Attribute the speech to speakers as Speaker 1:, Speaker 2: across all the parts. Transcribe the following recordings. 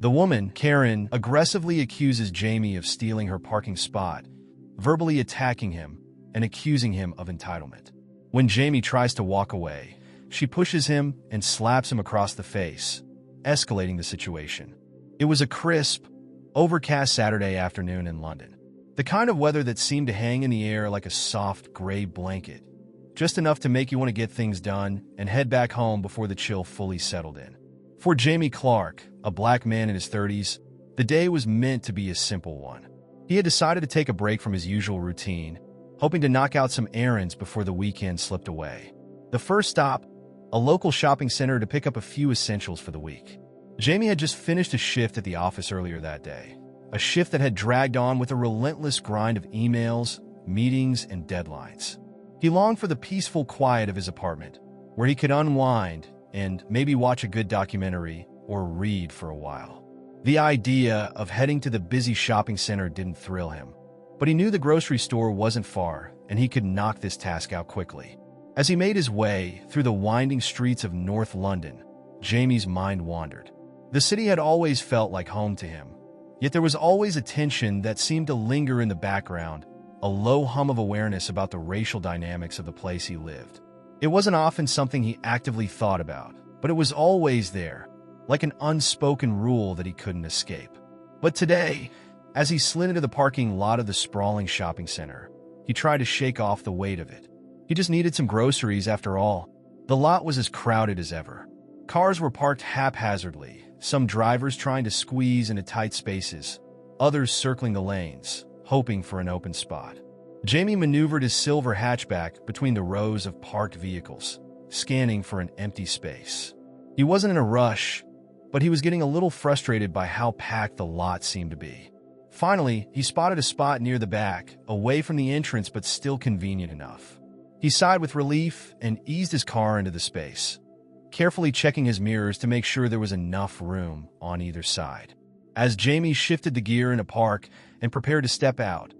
Speaker 1: The woman, Karen, aggressively accuses Jamie of stealing her parking spot, verbally attacking him and accusing him of entitlement. When Jamie tries to walk away, she pushes him and slaps him across the face, escalating the situation. It was a crisp, overcast Saturday afternoon in London. The kind of weather that seemed to hang in the air like a soft gray blanket, just enough to make you want to get things done and head back home before the chill fully settled in. For Jamie Clark, a black man in his 30s, the day was meant to be a simple one. He had decided to take a break from his usual routine, hoping to knock out some errands before the weekend slipped away. The first stop, a local shopping center to pick up a few essentials for the week. Jamie had just finished a shift at the office earlier that day, a shift that had dragged on with a relentless grind of emails, meetings, and deadlines. He longed for the peaceful quiet of his apartment, where he could unwind and maybe watch a good documentary or read for a while. The idea of heading to the busy shopping center didn't thrill him, but he knew the grocery store wasn't far and he could knock this task out quickly. As he made his way through the winding streets of North London, Jamie's mind wandered. The city had always felt like home to him, yet there was always a tension that seemed to linger in the background, a low hum of awareness about the racial dynamics of the place he lived. It wasn't often something he actively thought about, but it was always there, like an unspoken rule that he couldn't escape. But today, as he slid into the parking lot of the sprawling shopping center, he tried to shake off the weight of it. He just needed some groceries after all. The lot was as crowded as ever. Cars were parked haphazardly, some drivers trying to squeeze into tight spaces, others circling the lanes, hoping for an open spot. Jamie maneuvered his silver hatchback between the rows of parked vehicles, scanning for an empty space. He wasn't in a rush, but he was getting a little frustrated by how packed the lot seemed to be. Finally, he spotted a spot near the back, away from the entrance but still convenient enough. He sighed with relief and eased his car into the space, carefully checking his mirrors to make sure there was enough room on either side. As Jamie shifted the gear in a park and prepared to step out,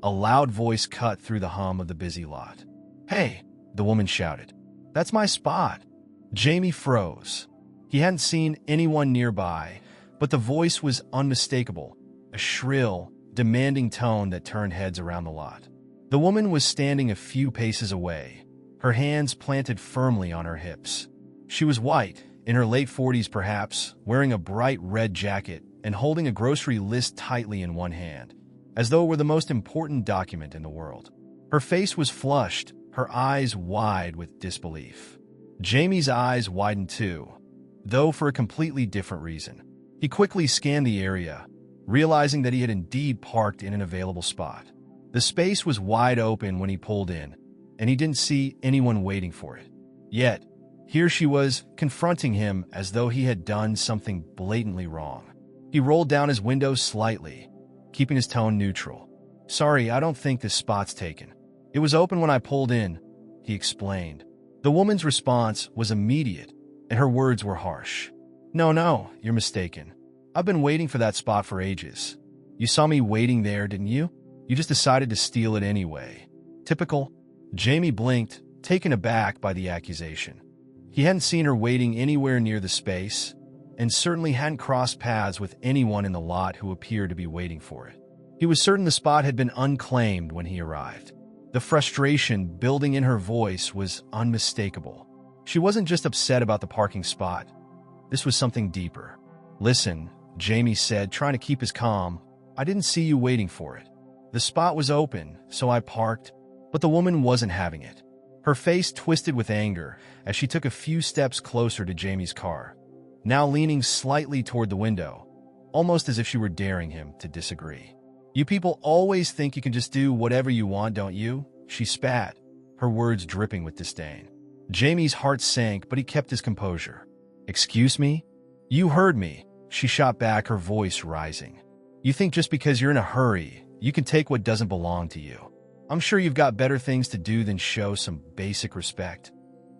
Speaker 1: a loud voice cut through the hum of the busy lot. "Hey," the woman shouted. "That's my spot." Jamie froze. He hadn't seen anyone nearby, but the voice was unmistakable, a shrill, demanding tone that turned heads around the lot. The woman was standing a few paces away, her hands planted firmly on her hips. She was white, in her late 40s perhaps, wearing a bright red jacket and holding a grocery list tightly in one hand, as though it were the most important document in the world. Her face was flushed, her eyes wide with disbelief. Jamie's eyes widened too, though for a completely different reason. He quickly scanned the area, realizing that he had indeed parked in an available spot. The space was wide open when he pulled in, and he didn't see anyone waiting for it. Yet, here she was, confronting him as though he had done something blatantly wrong. He rolled down his window slightly, keeping his tone neutral. "Sorry, I don't think this spot's taken. It was open when I pulled in," he explained. The woman's response was immediate, and her words were harsh. No, you're mistaken. I've been waiting for that spot for ages. You saw me waiting there, didn't you? You just decided to steal it anyway." Typical. Jamie blinked, taken aback by the accusation. He hadn't seen her waiting anywhere near the space, and certainly hadn't crossed paths with anyone in the lot who appeared to be waiting for it. He was certain the spot had been unclaimed when he arrived. The frustration building in her voice was unmistakable. She wasn't just upset about the parking spot. This was something deeper. "Listen," Jamie said, trying to keep his calm, "I didn't see you waiting for it. The spot was open, so I parked, but the woman wasn't having it." Her face twisted with anger as she took a few steps closer to Jamie's car, now leaning slightly toward the window, almost as if she were daring him to disagree. "You people always think you can just do whatever you want, don't you?" she spat, her words dripping with disdain. Jamie's heart sank, but he kept his composure. "Excuse me? You heard me," she shot back, her voice rising. "You think just because you're in a hurry, you can take what doesn't belong to you? I'm sure you've got better things to do than show some basic respect."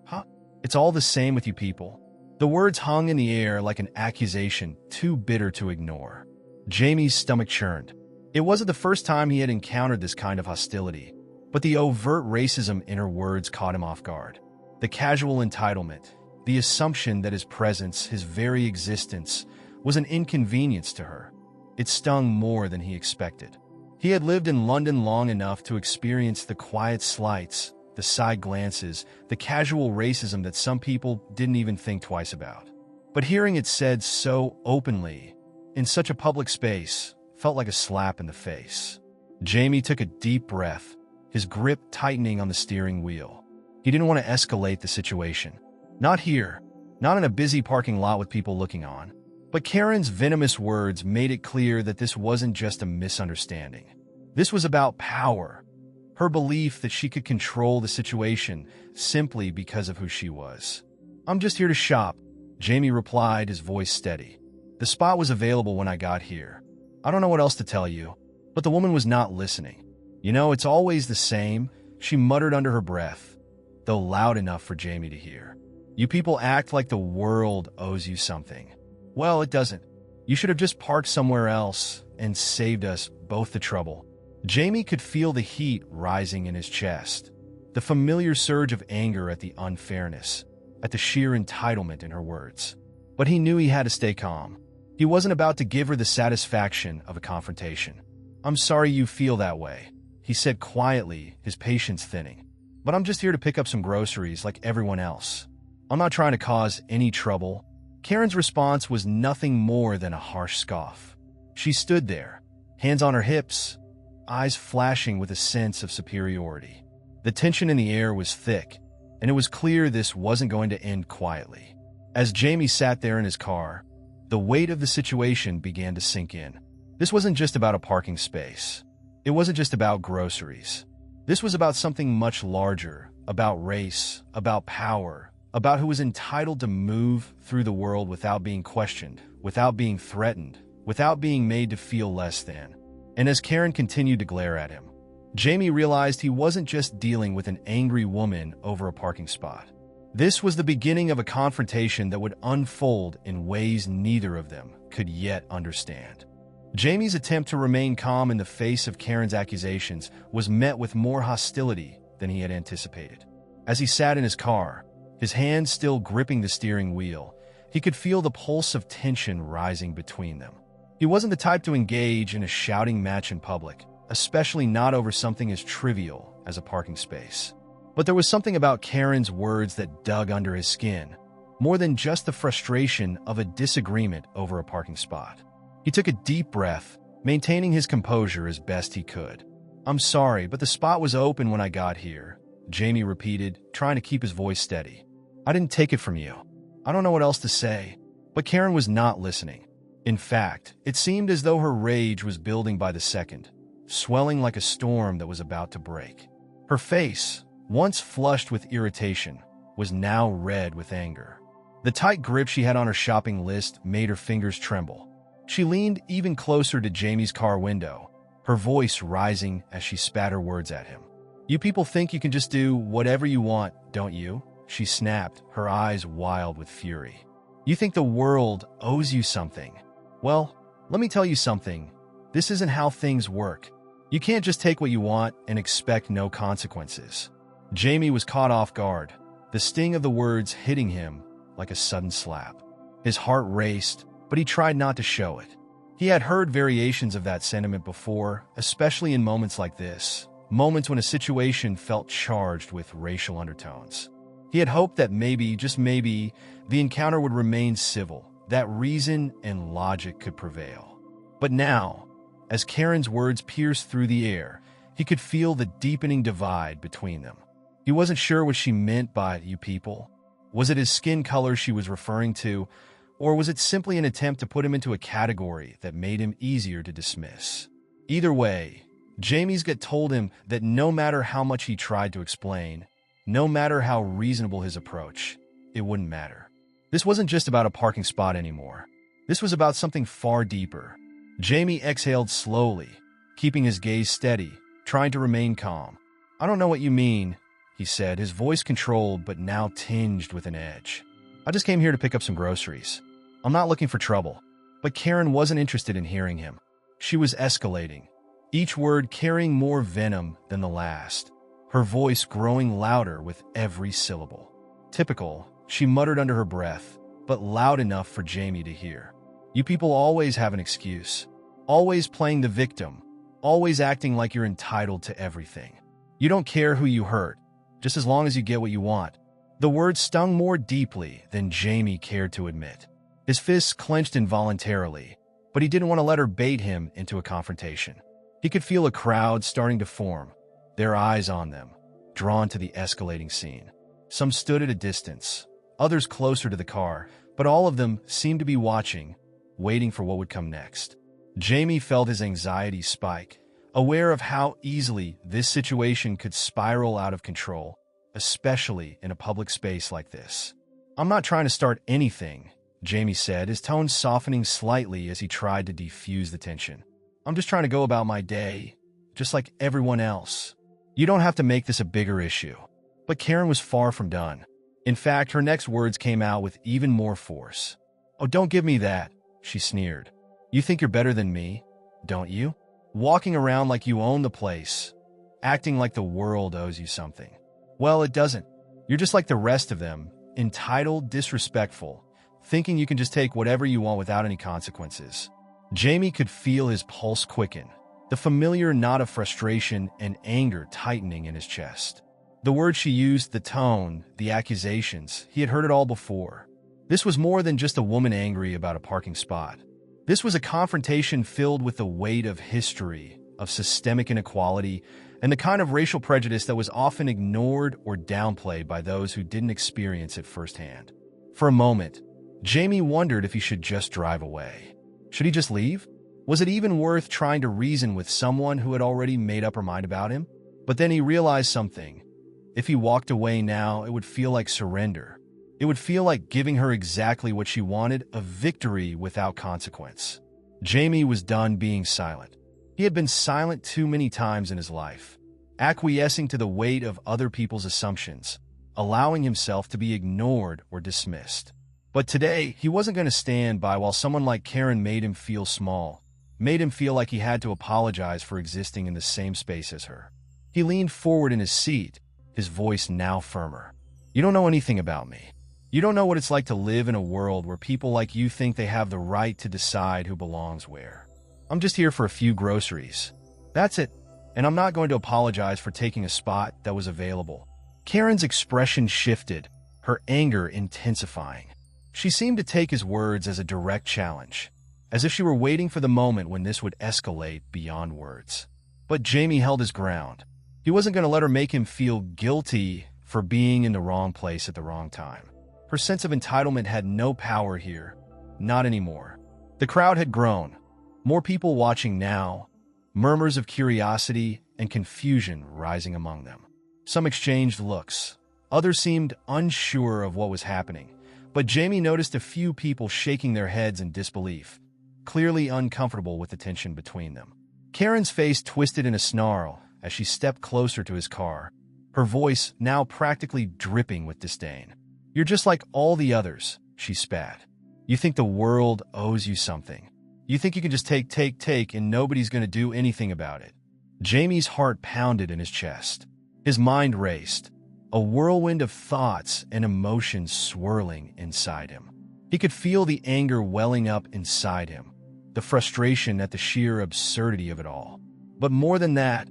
Speaker 1: "Huh? It's all the same with you people." The words hung in the air like an accusation too bitter to ignore. Jamie's stomach churned. It wasn't the first time he had encountered this kind of hostility, but the overt racism in her words caught him off guard. The casual entitlement, the assumption that his presence, his very existence, was an inconvenience to her. It stung more than he expected. He had lived in London long enough to experience the quiet slights, the side glances, the casual racism that some people didn't even think twice about. But hearing it said so openly, in such a public space, felt like a slap in the face. Jamie took a deep breath, his grip tightening on the steering wheel. He didn't want to escalate the situation. Not here, not in a busy parking lot with people looking on. But Karen's venomous words made it clear that this wasn't just a misunderstanding. This was about power, her belief that she could control the situation simply because of who she was. "I'm just here to shop," Jamie replied, his voice steady. "The spot was available when I got here. I don't know what else to tell you." But the woman was not listening. "You know, it's always the same," she muttered under her breath, though loud enough for Jamie to hear. "You people act like the world owes you something. Well, it doesn't. You should have just parked somewhere else and saved us both the trouble." Jamie could feel the heat rising in his chest, the familiar surge of anger at the unfairness, at the sheer entitlement in her words. But he knew he had to stay calm. He wasn't about to give her the satisfaction of a confrontation. "I'm sorry you feel that way," he said quietly, his patience thinning. "But I'm just here to pick up some groceries like everyone else. I'm not trying to cause any trouble." Karen's response was nothing more than a harsh scoff. She stood there, hands on her hips, eyes flashing with a sense of superiority. The tension in the air was thick, and it was clear this wasn't going to end quietly. As Jamie sat there in his car, the weight of the situation began to sink in. This wasn't just about a parking space. It wasn't just about groceries. This was about something much larger, about race, about power, about who was entitled to move through the world without being questioned, without being threatened, without being made to feel less than. And as Karen continued to glare at him, Jamie realized he wasn't just dealing with an angry woman over a parking spot. This was the beginning of a confrontation that would unfold in ways neither of them could yet understand. Jamie's attempt to remain calm in the face of Karen's accusations was met with more hostility than he had anticipated. As he sat in his car, his hands still gripping the steering wheel, he could feel the pulse of tension rising between them. He wasn't the type to engage in a shouting match in public, especially not over something as trivial as a parking space. But there was something about Karen's words that dug under his skin, more than just the frustration of a disagreement over a parking spot. He took a deep breath, maintaining his composure as best he could. "I'm sorry, but the spot was open when I got here," Jamie repeated, trying to keep his voice steady. "I didn't take it from you. I don't know what else to say." But Karen was not listening. In fact, it seemed as though her rage was building by the second, swelling like a storm that was about to break. Her face, once flushed with irritation, was now red with anger. The tight grip she had on her shopping list made her fingers tremble. She leaned even closer to Jamie's car window, her voice rising as she spat her words at him. "You people think you can just do whatever you want, don't you?" she snapped, her eyes wild with fury. "You think the world owes you something? Well, let me tell you something. This isn't how things work. You can't just take what you want and expect no consequences." Jamie was caught off guard, the sting of the words hitting him like a sudden slap. His heart raced, but he tried not to show it. He had heard variations of that sentiment before, especially in moments like this, moments when a situation felt charged with racial undertones. He had hoped that maybe, just maybe, the encounter would remain civil, that reason and logic could prevail. But now, as Karen's words pierced through the air, he could feel the deepening divide between them. He wasn't sure what she meant by "you people." Was it his skin color she was referring to, or was it simply an attempt to put him into a category that made him easier to dismiss? Either way, Jamie's gut told him that no matter how much he tried to explain, no matter how reasonable his approach, it wouldn't matter. This wasn't just about a parking spot anymore. This was about something far deeper. Jamie exhaled slowly, keeping his gaze steady, trying to remain calm. "I don't know what you mean," he said, his voice controlled but now tinged with an edge. "I just came here to pick up some groceries. I'm not looking for trouble." But Karen wasn't interested in hearing him. She was escalating, each word carrying more venom than the last, her voice growing louder with every syllable. "Typical," she muttered under her breath, but loud enough for Jamie to hear. You people always have an excuse. Always playing the victim. Always acting like you're entitled to everything. You don't care who you hurt, just as long as you get what you want. The words stung more deeply than Jamie cared to admit. His fists clenched involuntarily, but he didn't want to let her bait him into a confrontation. He could feel a crowd starting to form, their eyes on them, drawn to the escalating scene. Some stood at a distance, others closer to the car, but all of them seemed to be watching, waiting for what would come next. Jamie felt his anxiety spike, aware of how easily this situation could spiral out of control, especially in a public space like this. "I'm not trying to start anything," Jamie said, his tone softening slightly as he tried to defuse the tension. "I'm just trying to go about my day, just like everyone else. You don't have to make this a bigger issue." But Karen was far from done. In fact, her next words came out with even more force. "Oh, don't give me that," she sneered. "You think you're better than me, don't you? Walking around like you own the place, acting like the world owes you something. Well, it doesn't. You're just like the rest of them, entitled, disrespectful, thinking you can just take whatever you want without any consequences." Jamie could feel his pulse quicken, the familiar knot of frustration and anger tightening in his chest. The words she used, the tone, the accusations, he had heard it all before. This was more than just a woman angry about a parking spot. This was a confrontation filled with the weight of history, of systemic inequality, and the kind of racial prejudice that was often ignored or downplayed by those who didn't experience it firsthand. For a moment, Jamie wondered if he should just drive away. Should he just leave? Was it even worth trying to reason with someone who had already made up her mind about him? But then he realized something. If he walked away now, it would feel like surrender. It would feel like giving her exactly what she wanted, a victory without consequence. Jamie was done being silent. He had been silent too many times in his life, acquiescing to the weight of other people's assumptions, allowing himself to be ignored or dismissed. But today, he wasn't going to stand by while someone like Karen made him feel small, made him feel like he had to apologize for existing in the same space as her. He leaned forward in his seat, his voice now firmer. "You don't know anything about me. You don't know what it's like to live in a world where people like you think they have the right to decide who belongs where. I'm just here for a few groceries. That's it. And I'm not going to apologize for taking a spot that was available." Karen's expression shifted, her anger intensifying. She seemed to take his words as a direct challenge, as if she were waiting for the moment when this would escalate beyond words. But Jamie held his ground. He wasn't going to let her make him feel guilty for being in the wrong place at the wrong time. Her sense of entitlement had no power here. Not anymore. The crowd had grown. More people watching now, murmurs of curiosity and confusion rising among them. Some exchanged looks. Others seemed unsure of what was happening. But Jamie noticed a few people shaking their heads in disbelief, clearly uncomfortable with the tension between them. Karen's face twisted in a snarl as she stepped closer to his car, her voice now practically dripping with disdain. "You're just like all the others," she spat. "You think the world owes you something. You think you can just take, and nobody's going to do anything about it." Jamie's heart pounded in his chest. His mind raced, a whirlwind of thoughts and emotions swirling inside him. He could feel the anger welling up inside him, the frustration at the sheer absurdity of it all. But more than that,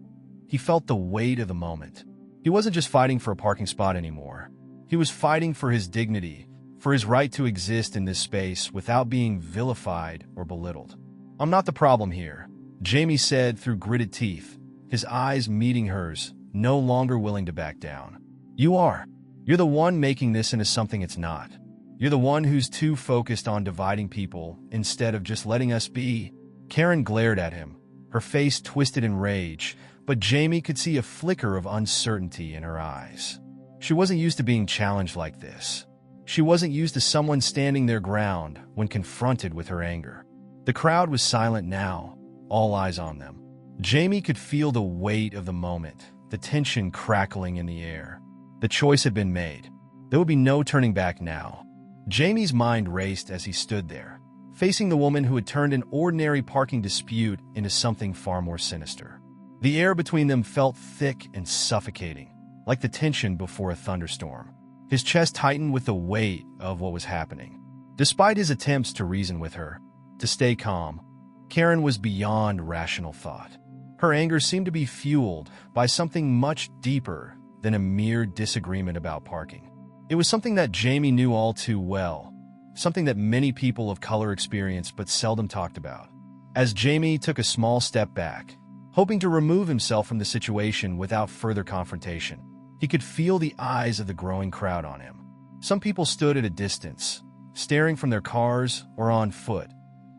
Speaker 1: he felt the weight of the moment. He wasn't just fighting for a parking spot anymore. He was fighting for his dignity, for his right to exist in this space without being vilified or belittled. "I'm not the problem here," Jamie said through gritted teeth, his eyes meeting hers, no longer willing to back down. "You are. You're the one making this into something it's not. You're the one who's too focused on dividing people instead of just letting us be." Karen glared at him, her face twisted in rage, but Jamie could see a flicker of uncertainty in her eyes. She wasn't used to being challenged like this. She wasn't used to someone standing their ground when confronted with her anger. The crowd was silent now, all eyes on them. Jamie could feel the weight of the moment, the tension crackling in the air. The choice had been made. There would be no turning back now. Jamie's mind raced as he stood there, facing the woman who had turned an ordinary parking dispute into something far more sinister. The air between them felt thick and suffocating, like the tension before a thunderstorm. His chest tightened with the weight of what was happening. Despite his attempts to reason with her, to stay calm, Karen was beyond rational thought. Her anger seemed to be fueled by something much deeper than a mere disagreement about parking. It was something that Jamie knew all too well, something that many people of color experienced but seldom talked about. As Jamie took a small step back, hoping to remove himself from the situation without further confrontation, he could feel the eyes of the growing crowd on him. Some people stood at a distance, staring from their cars or on foot,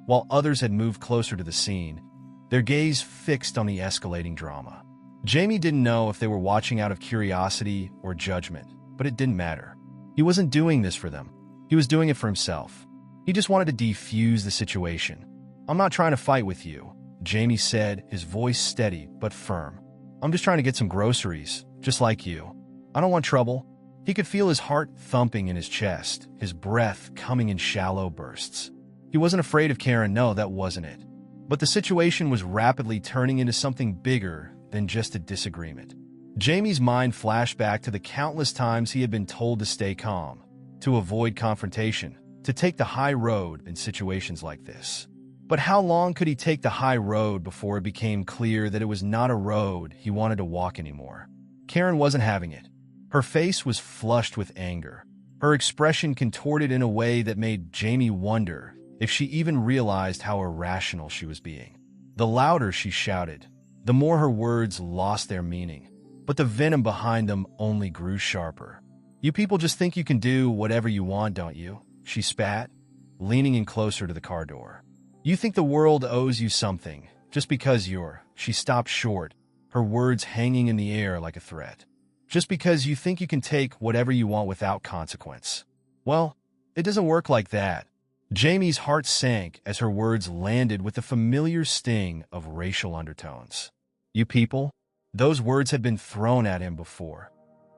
Speaker 1: while others had moved closer to the scene, their gaze fixed on the escalating drama. Jamie didn't know if they were watching out of curiosity or judgment, but it didn't matter. He wasn't doing this for them. He was doing it for himself. He just wanted to defuse the situation. "I'm not trying to fight with you," Jamie said, his voice steady but firm. "I'm just trying to get some groceries, just like you. I don't want trouble." He could feel his heart thumping in his chest, his breath coming in shallow bursts. He wasn't afraid of Karen, no, that wasn't it. But the situation was rapidly turning into something bigger than just a disagreement. Jamie's mind flashed back to the countless times he had been told to stay calm, to avoid confrontation, to take the high road in situations like this. But how long could he take the high road before it became clear that it was not a road he wanted to walk anymore? Karen wasn't having it. Her face was flushed with anger, her expression contorted in a way that made Jamie wonder if she even realized how irrational she was being. The louder she shouted, the more her words lost their meaning, but the venom behind them only grew sharper. "You people just think you can do whatever you want, don't you?" she spat, leaning in closer to the car door. "You think the world owes you something, just because you're—" She stopped short, her words hanging in the air like a threat. "Just because you think you can take whatever you want without consequence. Well, it doesn't work like that." Jamie's heart sank as her words landed with the familiar sting of racial undertones. "You people?" Those words had been thrown at him before,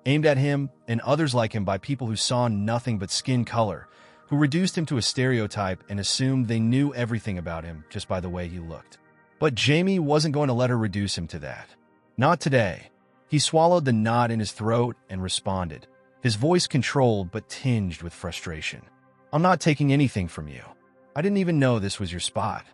Speaker 1: aimed at him and others like him by people who saw nothing but skin color, who reduced him to a stereotype and assumed they knew everything about him just by the way he looked. But Jamie wasn't going to let her reduce him to that. Not today. He swallowed the knot in his throat and responded, his voice controlled but tinged with frustration. "I'm not taking anything from you. I didn't even know this was your spot.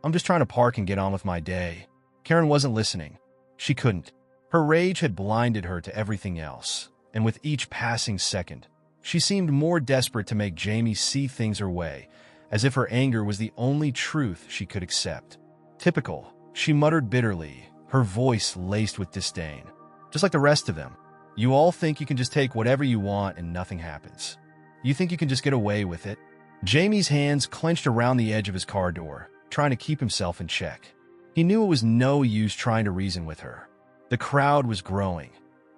Speaker 1: I'm just trying to park and get on with my day." Karen wasn't listening. She couldn't. Her rage had blinded her to everything else, and with each passing second, she seemed more desperate to make Jamie see things her way, as if her anger was the only truth she could accept. "Typical," she muttered bitterly, her voice laced with disdain. "Just like the rest of them. You all think you can just take whatever you want and nothing happens. You think you can just get away with it?" Jamie's hands clenched around the edge of his car door, trying to keep himself in check. He knew it was no use trying to reason with her. The crowd was growing,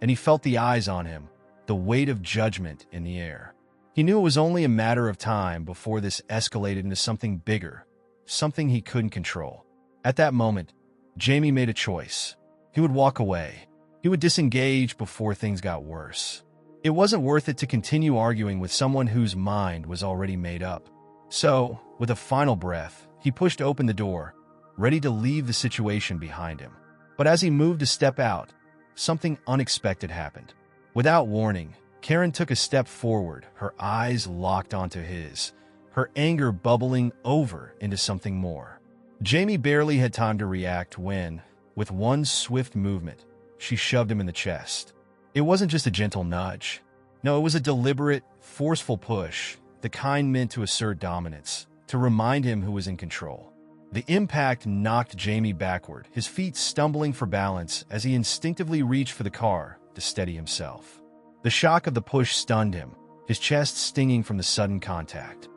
Speaker 1: and he felt the eyes on him, the weight of judgment in the air. He knew it was only a matter of time before this escalated into something bigger, something he couldn't control. At that moment, Jamie made a choice. He would walk away. He would disengage before things got worse. It wasn't worth it to continue arguing with someone whose mind was already made up. So, with a final breath, he pushed open the door, ready to leave the situation behind him. But as he moved to step out, something unexpected happened. Without warning, Karen took a step forward, her eyes locked onto his, her anger bubbling over into something more. Jamie barely had time to react when, with one swift movement, she shoved him in the chest. It wasn't just a gentle nudge. No, it was a deliberate, forceful push, the kind meant to assert dominance, to remind him who was in control. The impact knocked Jamie backward, his feet stumbling for balance as he instinctively reached for the car to steady himself. The shock of the push stunned him, his chest stinging from the sudden contact.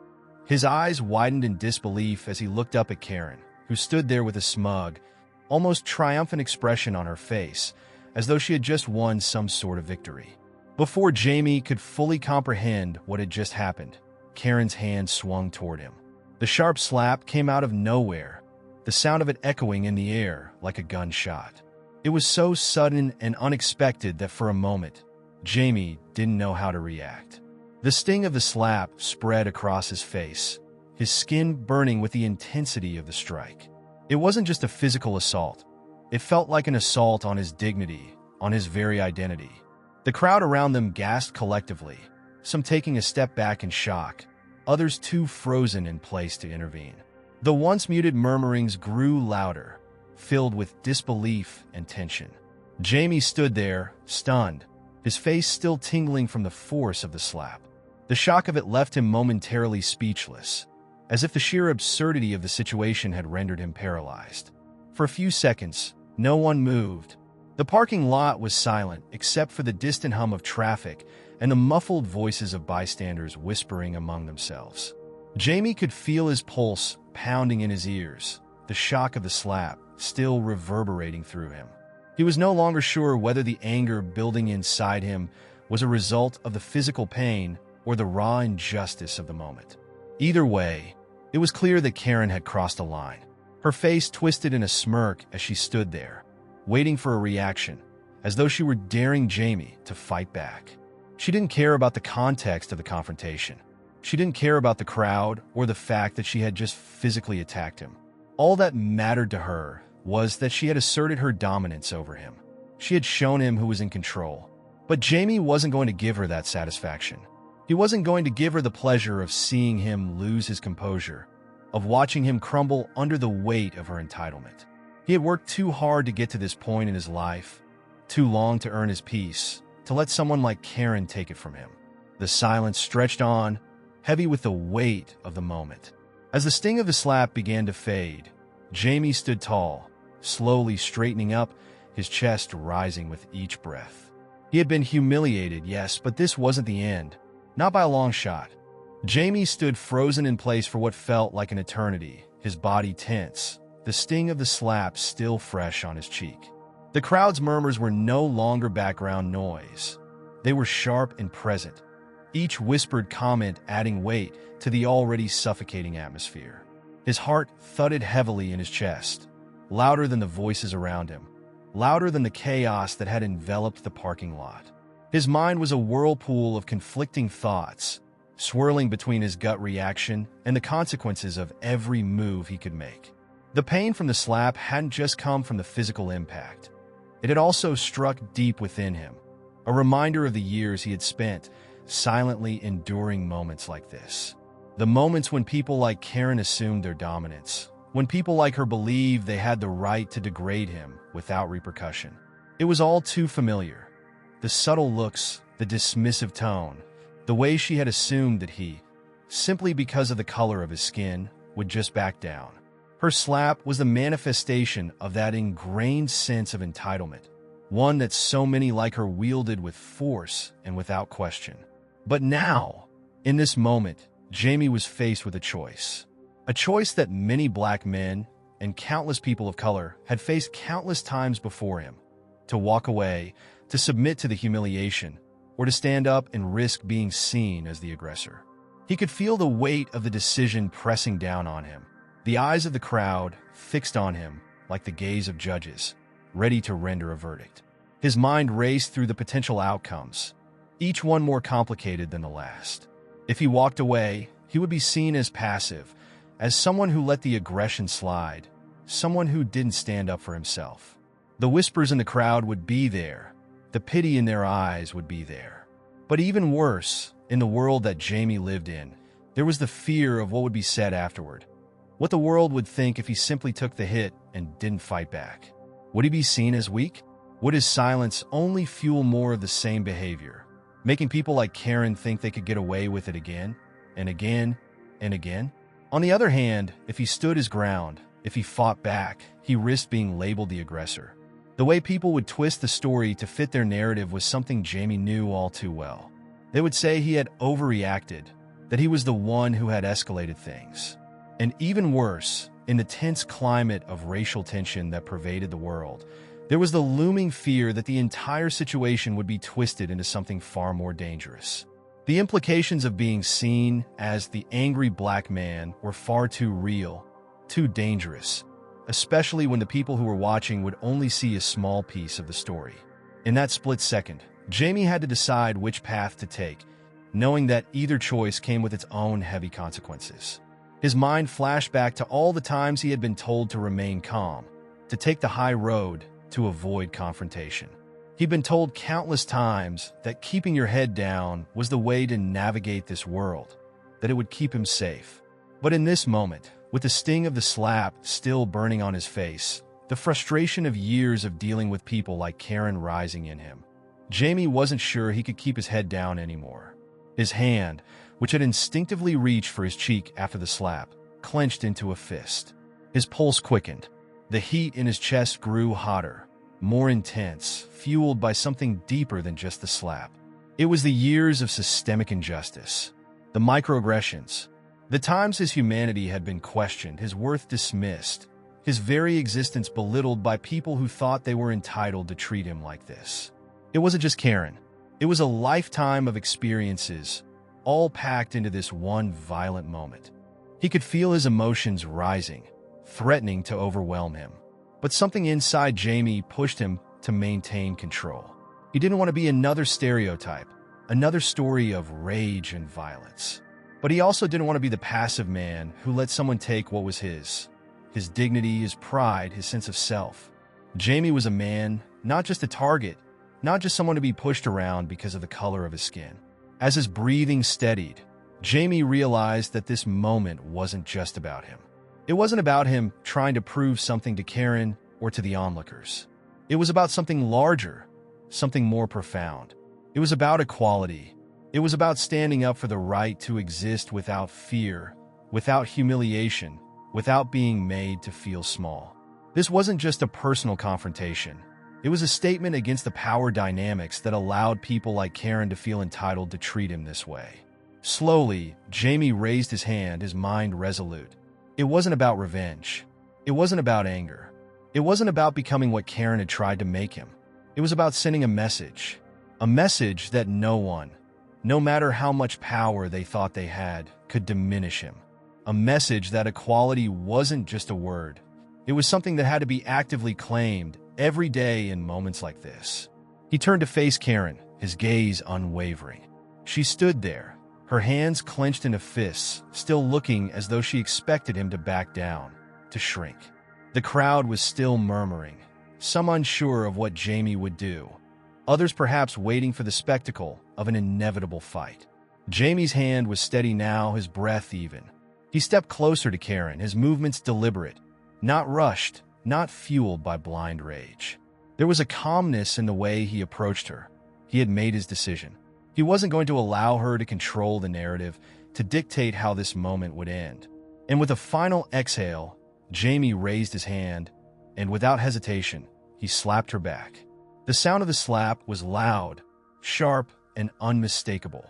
Speaker 1: His eyes widened in disbelief as he looked up at Karen, who stood there with a smug, almost triumphant expression on her face, as though she had just won some sort of victory. Before Jamie could fully comprehend what had just happened, Karen's hand swung toward him. The sharp slap came out of nowhere, the sound of it echoing in the air like a gunshot. It was so sudden and unexpected that for a moment, Jamie didn't know how to react. The sting of the slap spread across his face, his skin burning with the intensity of the strike. It wasn't just a physical assault. It felt like an assault on his dignity, on his very identity. The crowd around them gasped collectively, some taking a step back in shock, others too frozen in place to intervene. The once muted murmurings grew louder, filled with disbelief and tension. Jamie stood there, stunned, his face still tingling from the force of the slap. The shock of it left him momentarily speechless, as if the sheer absurdity of the situation had rendered him paralyzed. For a few seconds, no one moved. The parking lot was silent except for the distant hum of traffic and the muffled voices of bystanders whispering among themselves. Jamie could feel his pulse pounding in his ears, the shock of the slap still reverberating through him. He was no longer sure whether the anger building inside him was a result of the physical pain or the raw injustice of the moment. Either way, it was clear that Karen had crossed a line. Her face twisted in a smirk as she stood there, waiting for a reaction, as though she were daring Jamie to fight back. She didn't care about the context of the confrontation. She didn't care about the crowd or the fact that she had just physically attacked him. All that mattered to her was that she had asserted her dominance over him. She had shown him who was in control. But Jamie wasn't going to give her that satisfaction. He wasn't going to give her the pleasure of seeing him lose his composure, of watching him crumble under the weight of her entitlement. He had worked too hard to get to this point in his life, too long to earn his peace, to let someone like Karen take it from him. The silence stretched on, heavy with the weight of the moment. As the sting of the slap began to fade, Jamie stood tall, slowly straightening up, his chest rising with each breath. He had been humiliated, yes, but this wasn't the end. Not by a long shot. Jamie stood frozen in place for what felt like an eternity, his body tense, the sting of the slap still fresh on his cheek. The crowd's murmurs were no longer background noise. They were sharp and present, each whispered comment adding weight to the already suffocating atmosphere. His heart thudded heavily in his chest, louder than the voices around him, louder than the chaos that had enveloped the parking lot. His mind was a whirlpool of conflicting thoughts, swirling between his gut reaction and the consequences of every move he could make. The pain from the slap hadn't just come from the physical impact. It had also struck deep within him, a reminder of the years he had spent silently enduring moments like this. The moments when people like Karen assumed their dominance, when people like her believed they had the right to degrade him without repercussion. It was all too familiar. The subtle looks, the dismissive tone, the way she had assumed that he, simply because of the color of his skin, would just back down. Her slap was the manifestation of that ingrained sense of entitlement, one that so many like her wielded with force and without question. But now, in this moment, Jamie was faced with a choice that many black men and countless people of color had faced countless times before him: to walk away, to submit to the humiliation, or to stand up and risk being seen as the aggressor. He could feel the weight of the decision pressing down on him, the eyes of the crowd fixed on him like the gaze of judges, ready to render a verdict. His mind raced through the potential outcomes, each one more complicated than the last. If he walked away, he would be seen as passive, as someone who let the aggression slide, someone who didn't stand up for himself. The whispers in the crowd would be there, the pity in their eyes would be there. But even worse, in the world that Jamie lived in, there was the fear of what would be said afterward. What the world would think if he simply took the hit and didn't fight back. Would he be seen as weak? Would his silence only fuel more of the same behavior, making people like Karen think they could get away with it again, and again, and again? On the other hand, if he stood his ground, if he fought back, he risked being labeled the aggressor. The way people would twist the story to fit their narrative was something Jamie knew all too well. They would say he had overreacted, that he was the one who had escalated things. And even worse, in the tense climate of racial tension that pervaded the world, there was the looming fear that the entire situation would be twisted into something far more dangerous. The implications of being seen as the angry black man were far too real, too dangerous, especially when the people who were watching would only see a small piece of the story. In that split second, Jamie had to decide which path to take, knowing that either choice came with its own heavy consequences. His mind flashed back to all the times he had been told to remain calm, to take the high road, to avoid confrontation. He'd been told countless times that keeping your head down was the way to navigate this world, that it would keep him safe. But in this moment, With the sting of the slap still burning on his face, the frustration of years of dealing with people like Karen rising in him, Jamie wasn't sure he could keep his head down anymore. His hand, which had instinctively reached for his cheek after the slap, clenched into a fist. His pulse quickened. The heat in his chest grew hotter, more intense, fueled by something deeper than just the slap. It was the years of systemic injustice, the microaggressions, the times his humanity had been questioned, his worth dismissed, his very existence belittled by people who thought they were entitled to treat him like this. It wasn't just Karen. It was a lifetime of experiences, all packed into this one violent moment. He could feel his emotions rising, threatening to overwhelm him. But something inside Jamie pushed him to maintain control. He didn't want to be another stereotype, another story of rage and violence. But he also didn't want to be the passive man who let someone take what was his dignity, his pride, his sense of self. Jamie was a man, not just a target, not just someone to be pushed around because of the color of his skin. As his breathing steadied, Jamie realized that this moment wasn't just about him. It wasn't about him trying to prove something to Karen or to the onlookers. It was about something larger, something more profound. It was about equality. It was about standing up for the right to exist without fear, without humiliation, without being made to feel small. This wasn't just a personal confrontation. It was a statement against the power dynamics that allowed people like Karen to feel entitled to treat him this way. Slowly, Jamie raised his hand, his mind resolute. It wasn't about revenge. It wasn't about anger. It wasn't about becoming what Karen had tried to make him. It was about sending a message that no one, no matter how much power they thought they had, could diminish him. A message that equality wasn't just a word. It was something that had to be actively claimed every day in moments like this. He turned to face Karen, his gaze unwavering. She stood there, her hands clenched into fists, still looking as though she expected him to back down, to shrink. The crowd was still murmuring, some unsure of what Jamie would do, others perhaps waiting for the spectacle of an inevitable fight. Jamie's hand was steady now, his breath even. He stepped closer to Karen, his movements deliberate, not rushed, not fueled by blind rage. There was a calmness in the way he approached her. He had made his decision. He wasn't going to allow her to control the narrative, to dictate how this moment would end. And with a final exhale, Jamie raised his hand, and without hesitation, he slapped her back. The sound of the slap was loud, sharp, and unmistakable.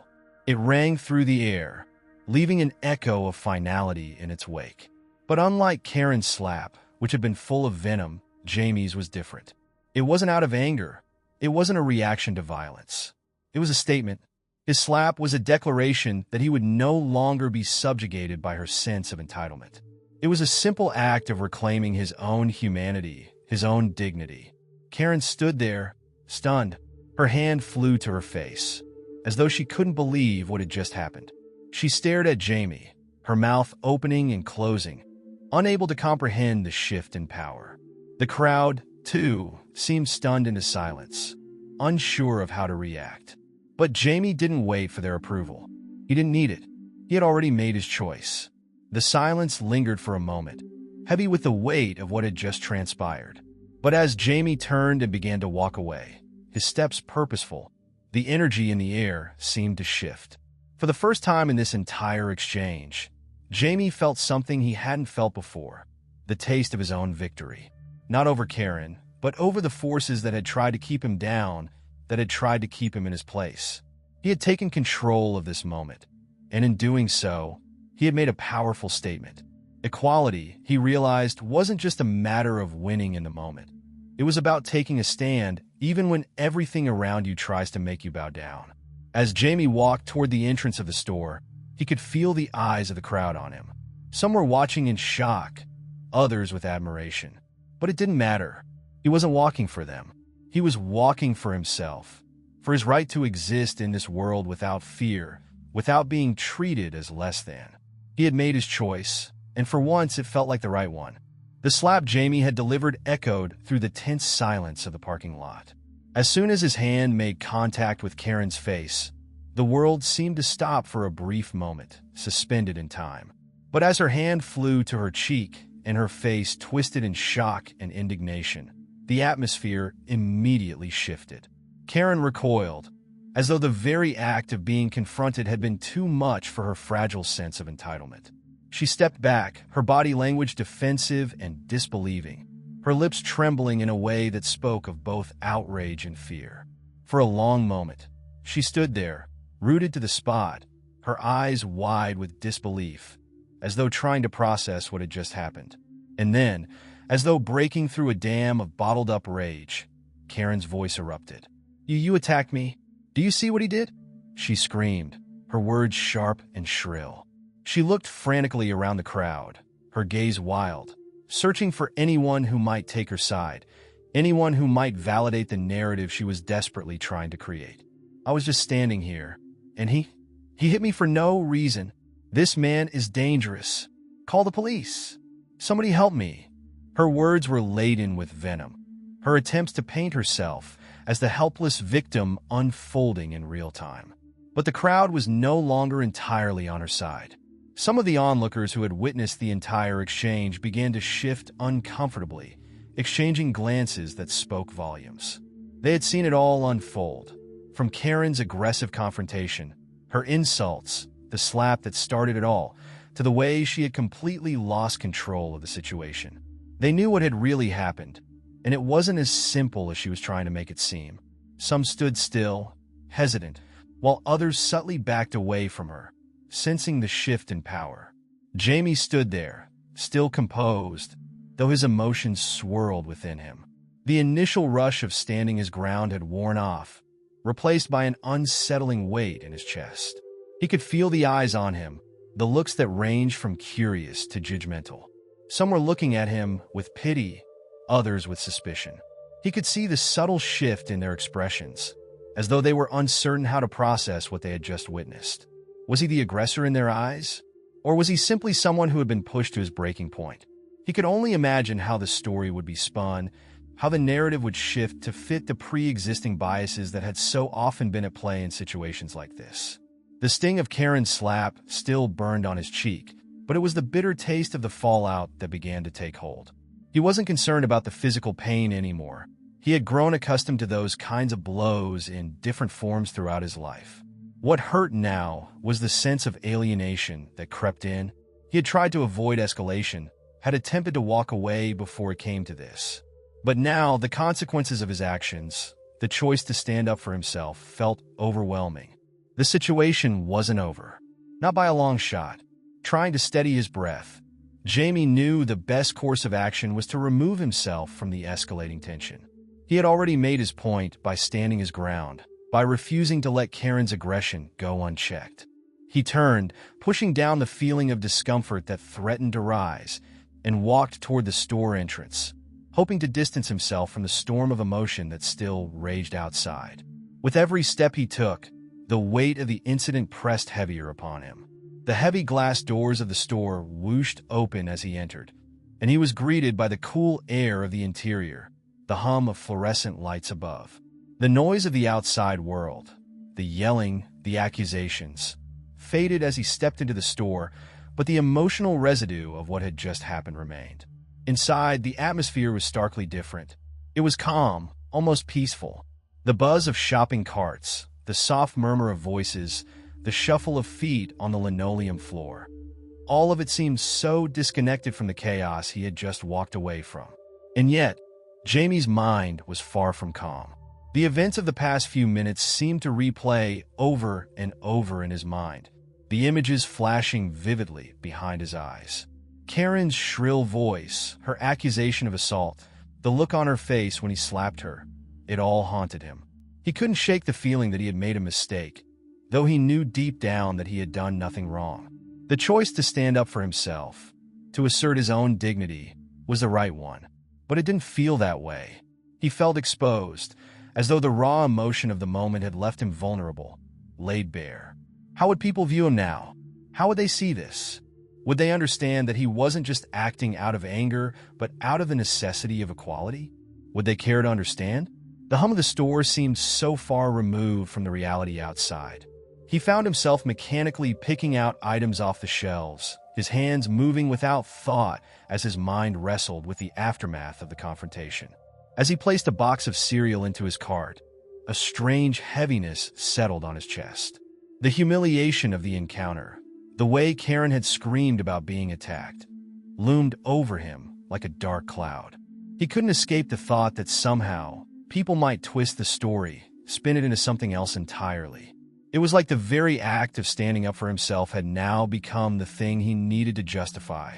Speaker 1: It rang through the air, leaving an echo of finality in its wake. But unlike Karen's slap, which had been full of venom, Jamie's was different. It wasn't out of anger. It wasn't a reaction to violence. It was a statement. His slap was a declaration that he would no longer be subjugated by her sense of entitlement. It was a simple act of reclaiming his own humanity, his own dignity. Karen stood there, stunned. Her hand flew to her face, as though she couldn't believe what had just happened. She stared at Jamie, her mouth opening and closing, unable to comprehend the shift in power. The crowd, too, seemed stunned into silence, unsure of how to react. But Jamie didn't wait for their approval. He didn't need it. He had already made his choice. The silence lingered for a moment, heavy with the weight of what had just transpired. But as Jamie turned and began to walk away, his steps purposeful, the energy in the air seemed to shift. For the first time in this entire exchange, Jamie felt something he hadn't felt before, the taste of his own victory. Not over Karen, but over the forces that had tried to keep him down, that had tried to keep him in his place. He had taken control of this moment, and in doing so, he had made a powerful statement. Equality, he realized, wasn't just a matter of winning in the moment. It was about taking a stand, even when everything around you tries to make you bow down. As Jamie walked toward the entrance of the store, he could feel the eyes of the crowd on him. Some were watching in shock, others with admiration. But it didn't matter. He wasn't walking for them. He was walking for himself, for his right to exist in this world without fear, without being treated as less than. He had made his choice, and for once it felt like the right one. The slap Jamie had delivered echoed through the tense silence of the parking lot. As soon as his hand made contact with Karen's face, the world seemed to stop for a brief moment, suspended in time. But as her hand flew to her cheek and her face twisted in shock and indignation, the atmosphere immediately shifted. Karen recoiled, as though the very act of being confronted had been too much for her fragile sense of entitlement. She stepped back, her body language defensive and disbelieving, her lips trembling in a way that spoke of both outrage and fear. For a long moment, she stood there, rooted to the spot, her eyes wide with disbelief, as though trying to process what had just happened. And then, as though breaking through a dam of bottled-up rage, Karen's voice erupted. You attacked me? Do you see what he did?" she screamed, her words sharp and shrill. She looked frantically around the crowd, her gaze wild, searching for anyone who might take her side, anyone who might validate the narrative she was desperately trying to create. "I was just standing here, and he hit me for no reason. This man is dangerous. Call the police. Somebody help me." Her words were laden with venom, her attempts to paint herself as the helpless victim unfolding in real time. But the crowd was no longer entirely on her side. Some of the onlookers who had witnessed the entire exchange began to shift uncomfortably, exchanging glances that spoke volumes. They had seen it all unfold, from Karen's aggressive confrontation, her insults, the slap that started it all, to the way she had completely lost control of the situation. They knew what had really happened, and it wasn't as simple as she was trying to make it seem. Some stood still, hesitant, while others subtly backed away from her, sensing the shift in power. Jamie stood there, still composed, though his emotions swirled within him. The initial rush of standing his ground had worn off, replaced by an unsettling weight in his chest. He could feel the eyes on him, the looks that ranged from curious to judgmental. Some were looking at him with pity, others with suspicion. He could see the subtle shift in their expressions, as though they were uncertain how to process what they had just witnessed. Was he the aggressor in their eyes? Or was he simply someone who had been pushed to his breaking point? He could only imagine how the story would be spun, how the narrative would shift to fit the pre-existing biases that had so often been at play in situations like this. The sting of Karen's slap still burned on his cheek, but it was the bitter taste of the fallout that began to take hold. He wasn't concerned about the physical pain anymore. He had grown accustomed to those kinds of blows in different forms throughout his life. What hurt now was the sense of alienation that crept in. He had tried to avoid escalation, had attempted to walk away before it came to this. But now, the consequences of his actions, the choice to stand up for himself, felt overwhelming. The situation wasn't over. Not by a long shot. Trying to steady his breath, Jamie knew the best course of action was to remove himself from the escalating tension. He had already made his point by standing his ground, by refusing to let Karen's aggression go unchecked. He turned, pushing down the feeling of discomfort that threatened to rise, and walked toward the store entrance, hoping to distance himself from the storm of emotion that still raged outside. With every step he took, the weight of the incident pressed heavier upon him. The heavy glass doors of the store whooshed open as he entered, and he was greeted by the cool air of the interior, the hum of fluorescent lights above. The noise of the outside world, the yelling, the accusations, faded as he stepped into the store, but the emotional residue of what had just happened remained. Inside, the atmosphere was starkly different. It was calm, almost peaceful. The buzz of shopping carts, the soft murmur of voices, the shuffle of feet on the linoleum floor. All of it seemed so disconnected from the chaos he had just walked away from. And yet, Jamie's mind was far from calm. The events of the past few minutes seemed to replay over and over in his mind, the images flashing vividly behind his eyes. Karen's shrill voice, her accusation of assault, the look on her face when he slapped her, it all haunted him. He couldn't shake the feeling that he had made a mistake, though he knew deep down that he had done nothing wrong. The choice to stand up for himself, to assert his own dignity, was the right one. But it didn't feel that way. He felt exposed, as though the raw emotion of the moment had left him vulnerable, laid bare. How would people view him now? How would they see this? Would they understand that he wasn't just acting out of anger, but out of the necessity of equality? Would they care to understand? The hum of the store seemed so far removed from the reality outside. He found himself mechanically picking out items off the shelves, his hands moving without thought as his mind wrestled with the aftermath of the confrontation. As he placed a box of cereal into his cart, a strange heaviness settled on his chest. The humiliation of the encounter, the way Karen had screamed about being attacked, loomed over him like a dark cloud. He couldn't escape the thought that somehow people might twist the story, spin it into something else entirely. It was like the very act of standing up for himself had now become the thing he needed to justify.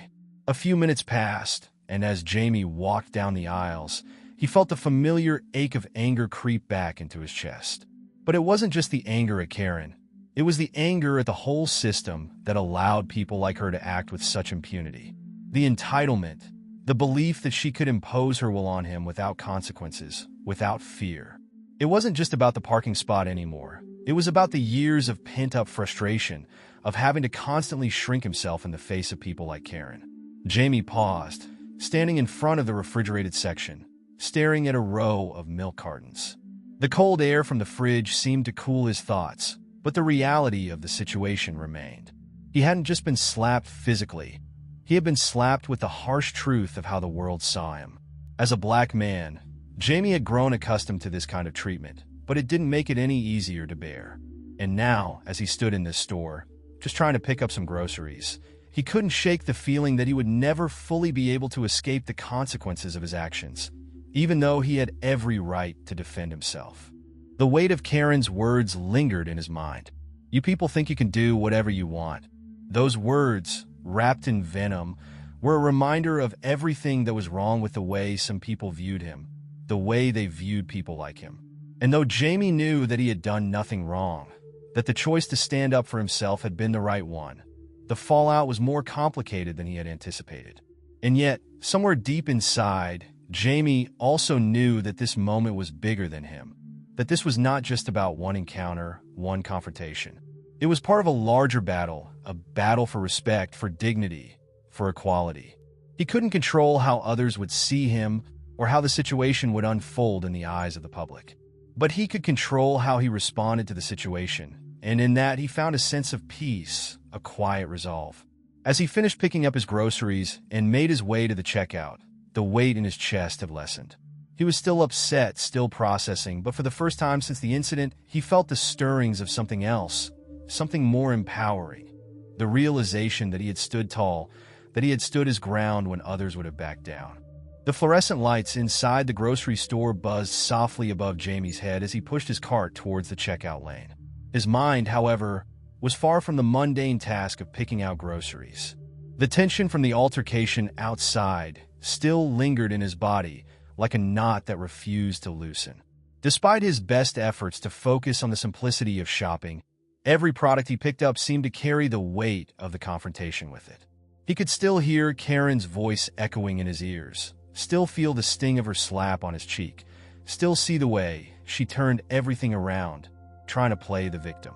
Speaker 1: A few minutes passed, and as Jamie walked down the aisles, he felt the familiar ache of anger creep back into his chest. But it wasn't just the anger at Karen. It was the anger at the whole system that allowed people like her to act with such impunity. The entitlement, the belief that she could impose her will on him without consequences, without fear. It wasn't just about the parking spot anymore. It was about the years of pent-up frustration, of having to constantly shrink himself in the face of people like Karen. Jamie paused, standing in front of the refrigerated section, staring at a row of milk cartons. The cold air from the fridge seemed to cool his thoughts, but the reality of the situation remained. He hadn't just been slapped physically. He had been slapped with the harsh truth of how the world saw him. As a black man, Jamie had grown accustomed to this kind of treatment, but it didn't make it any easier to bear. And now, as he stood in this store, just trying to pick up some groceries, he couldn't shake the feeling that he would never fully be able to escape the consequences of his actions, even though he had every right to defend himself. The weight of Karen's words lingered in his mind. "You people think you can do whatever you want." Those words, wrapped in venom, were a reminder of everything that was wrong with the way some people viewed him, the way they viewed people like him. And though Jamie knew that he had done nothing wrong, that the choice to stand up for himself had been the right one, the fallout was more complicated than he had anticipated. And yet, somewhere deep inside, Jamie also knew that this moment was bigger than him, that this was not just about one encounter, one confrontation. It was part of a larger battle, a battle for respect, for dignity, for equality. He couldn't control how others would see him or how the situation would unfold in the eyes of the public. But he could control how he responded to the situation, and in that he found a sense of peace, a quiet resolve. As he finished picking up his groceries and made his way to the checkout, the weight in his chest had lessened. He was still upset, still processing, but for the first time since the incident, he felt the stirrings of something else, something more empowering. The realization that he had stood tall, that he had stood his ground when others would have backed down. The fluorescent lights inside the grocery store buzzed softly above Jamie's head as he pushed his cart towards the checkout lane. His mind, however, was far from the mundane task of picking out groceries. The tension from the altercation outside still lingered in his body like a knot that refused to loosen. Despite his best efforts to focus on the simplicity of shopping, every product he picked up seemed to carry the weight of the confrontation with it. He could still hear Karen's voice echoing in his ears, still feel the sting of her slap on his cheek, still see the way she turned everything around, trying to play the victim.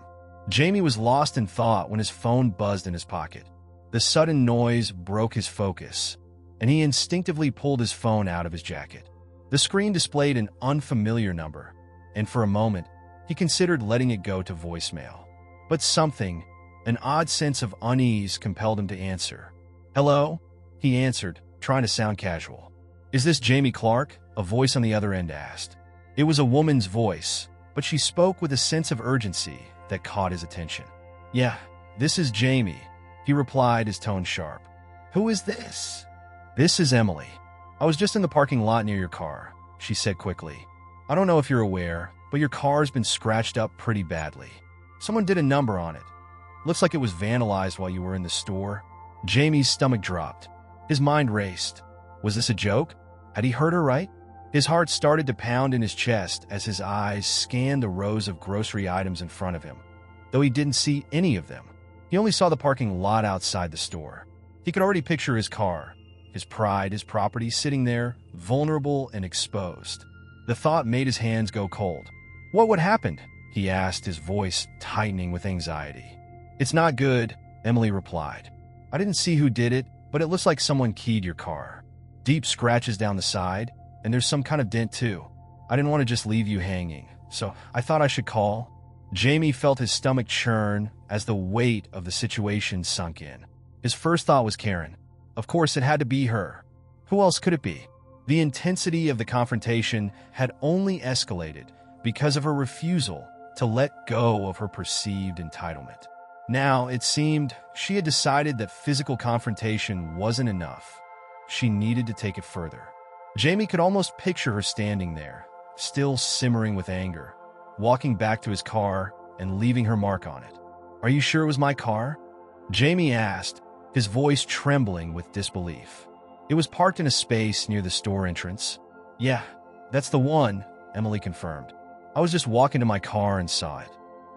Speaker 1: Jamie was lost in thought when his phone buzzed in his pocket. The sudden noise broke his focus, and he instinctively pulled his phone out of his jacket. The screen displayed an unfamiliar number, and for a moment, he considered letting it go to voicemail. But something, an odd sense of unease, compelled him to answer. "Hello?" He answered, trying to sound casual. "Is this Jamie Clark?" a voice on the other end asked. It was a woman's voice, but she spoke with a sense of urgency that caught his attention. "Yeah, this is Jamie," he replied, his tone sharp. "Who is this?" "This is Emily. I was just in the parking lot near your car," she said quickly. "I don't know if you're aware, but your car's been scratched up pretty badly. Someone did a number on it. Looks like it was vandalized while you were in the store." Jamie's stomach dropped. His mind raced. Was this a joke? Had he heard her right? His heart started to pound in his chest as his eyes scanned the rows of grocery items in front of him. Though he didn't see any of them, he only saw the parking lot outside the store. He could already picture his car, his pride, his property, sitting there, vulnerable and exposed. The thought made his hands go cold. What happened?" he asked, his voice tightening with anxiety. "It's not good," Emily replied. "I didn't see who did it, but it looks like someone keyed your car. Deep scratches down the side, and there's some kind of dent too. I didn't want to just leave you hanging, so I thought I should call." Jamie felt his stomach churn as the weight of the situation sunk in. His first thought was Karen. Of course, it had to be her. Who else could it be? The intensity of the confrontation had only escalated because of her refusal to let go of her perceived entitlement. Now, it seemed she had decided that physical confrontation wasn't enough. She needed to take it further. Jamie could almost picture her standing there, still simmering with anger, walking back to his car and leaving her mark on it. "Are you sure it was my car?" Jamie asked, his voice trembling with disbelief. "It was parked in a space near the store entrance." "Yeah, that's the one," Emily confirmed. "I was just walking to my car and saw it.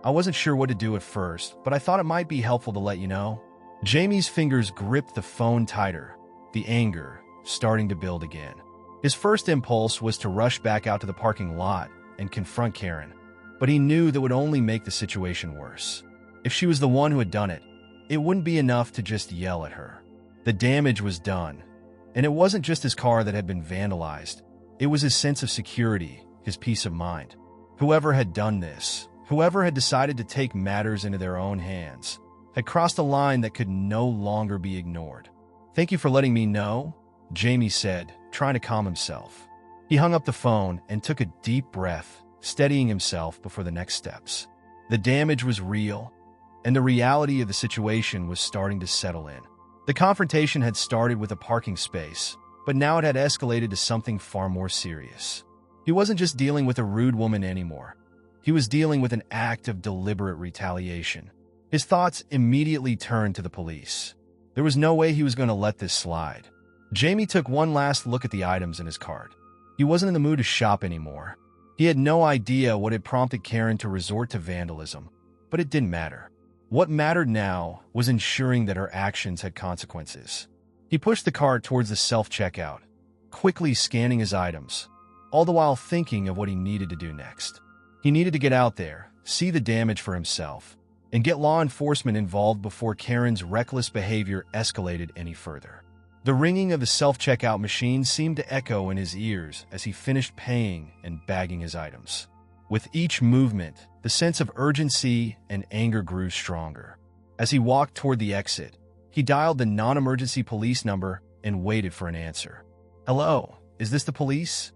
Speaker 1: I wasn't sure what to do at first, but I thought it might be helpful to let you know." Jamie's fingers gripped the phone tighter, the anger starting to build again. His first impulse was to rush back out to the parking lot and confront Karen, but he knew that would only make the situation worse. If she was the one who had done it, it wouldn't be enough to just yell at her. The damage was done, and it wasn't just his car that had been vandalized. It was his sense of security, his peace of mind. Whoever had done this, whoever had decided to take matters into their own hands, had crossed a line that could no longer be ignored. "Thank you for letting me know," Jamie said, trying to calm himself. He hung up the phone and took a deep breath, steadying himself before the next steps. The damage was real, and the reality of the situation was starting to settle in. The confrontation had started with a parking space, but now it had escalated to something far more serious. He wasn't just dealing with a rude woman anymore. He was dealing with an act of deliberate retaliation. His thoughts immediately turned to the police. There was no way he was going to let this slide. Jamie took one last look at the items in his cart. He wasn't in the mood to shop anymore. He had no idea what had prompted Karen to resort to vandalism, but it didn't matter. What mattered now was ensuring that her actions had consequences. He pushed the cart towards the self-checkout, quickly scanning his items, all the while thinking of what he needed to do next. He needed to get out there, see the damage for himself, and get law enforcement involved before Karen's reckless behavior escalated any further. The ringing of the self-checkout machine seemed to echo in his ears as he finished paying and bagging his items. With each movement, the sense of urgency and anger grew stronger. As he walked toward the exit, he dialed the non-emergency police number and waited for an answer. "Hello, is this the police?"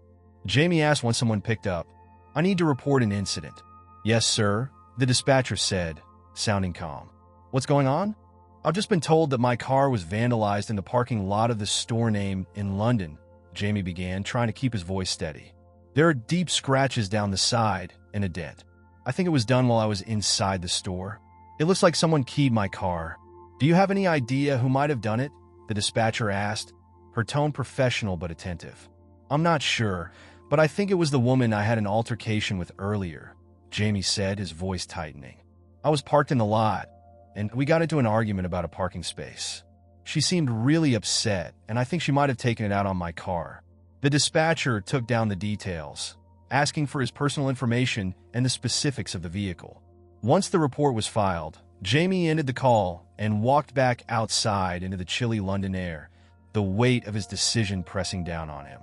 Speaker 1: Jamie asked when someone picked up. "I need to report an incident." "Yes, sir," the dispatcher said, sounding calm. "What's going on?" "I've just been told that my car was vandalized in the parking lot of the store name in London," Jamie began, trying to keep his voice steady. "There are deep scratches down the side and a dent. I think it was done while I was inside the store. It looks like someone keyed my car. Do you have any idea who might have done it?" the dispatcher asked, her tone professional but attentive. "I'm not sure, but I think it was the woman I had an altercation with earlier," Jamie said, his voice tightening. "I was parked in the lot, and we got into an argument about a parking space. She seemed really upset, and I think she might have taken it out on my car." The dispatcher took down the details, asking for his personal information and the specifics of the vehicle. Once the report was filed, Jamie ended the call and walked back outside into the chilly London air, the weight of his decision pressing down on him.